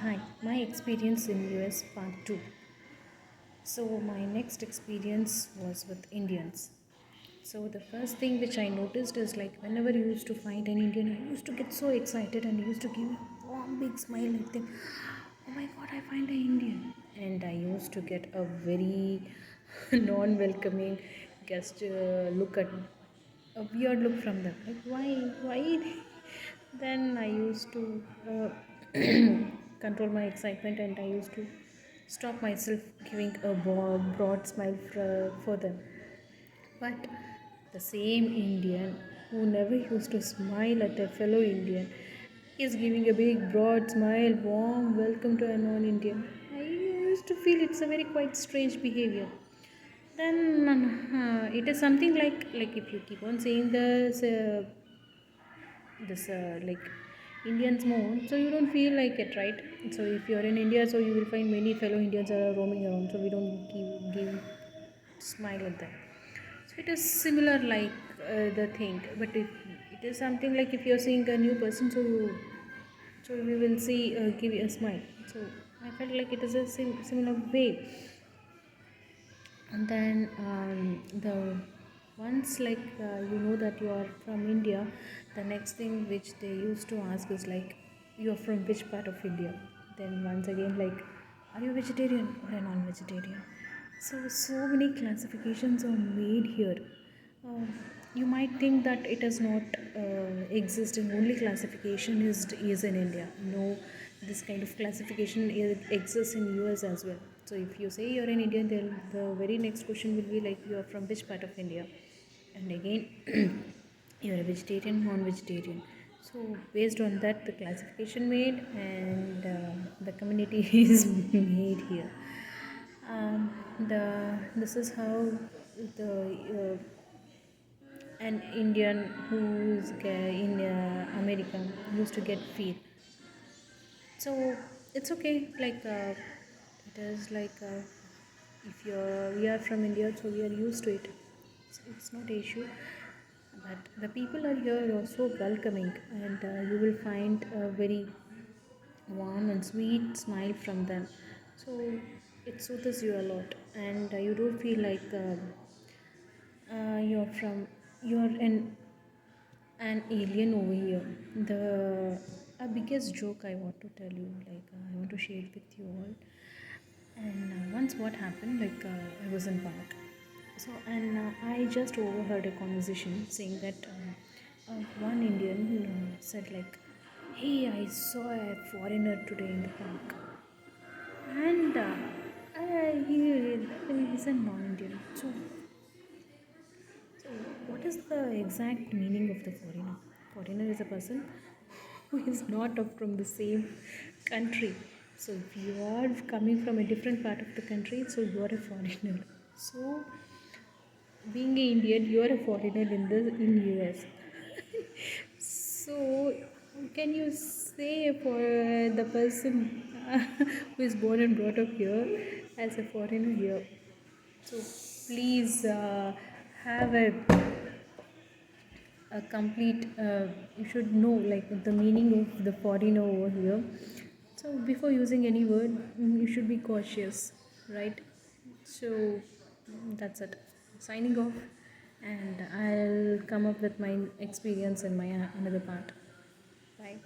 Hi, my experience in US part 2. So my next experience was with Indians. So the first thing which I noticed is like whenever I used to find an Indian, I used to get so excited and I used to give a warm big smile and think, oh my god, I find an Indian. And I used to get a very non-welcoming guest look at a weird look from them. Like why? Then I used to control my excitement and I used to stop myself giving a broad smile for them. But the same Indian who never used to smile at a fellow Indian is giving a big broad smile, warm welcome to a non Indian. I used to feel it's a very quite strange behavior. Then it is something like if you keep on saying this like Indians more, so you don't feel like it, right? So if you're in India, so you will find many fellow Indians are roaming around, so we don't give smile at them. So it is similar like the thing, but it is something like if you're seeing a new person, so we will see give you a smile. So I felt like it is a similar way. And then the once like you know that you are from India, the next thing which they used to ask is like you are from which part of India. Then once again like are you vegetarian or a non-vegetarian. So many classifications are made here. uh, you might think that it is not existing, only classification is in India. No, this kind of classification exists in US as well. So if you say you're an Indian, then the very next question will be like you're from which part of India, and again you're a vegetarian, non-vegetarian. So based on that the classification made, and the community is made here. The this is how the an Indian who's in America used to get feel. So it's okay. Like it is like if we are from India, so we are used to it. So it's not an issue. But the people are here are so welcoming, and you will find a very warm and sweet smile from them. So it soothes you a lot, and you don't feel like you're an alien over here. The biggest joke I want to tell you, like I want to share it with you all. And once what happened, like I was in park, so and I just overheard a conversation saying that one Indian said like, "Hey, I saw a foreigner today in the park," and he's a non-Indian. So, what is the exact meaning of the foreigner? Foreigner is a person who is not from the same country. So, if you are coming from a different part of the country, so you are a foreigner. So, being an Indian, you are a foreigner in US. So, how can you say for the person who is born and brought up here as a foreigner here? So, please have a complete you should know like the meaning of the foreigner over here. So before using any word, you should be cautious, right? So that's it, signing off, and I'll come up with my experience in my another part. Bye.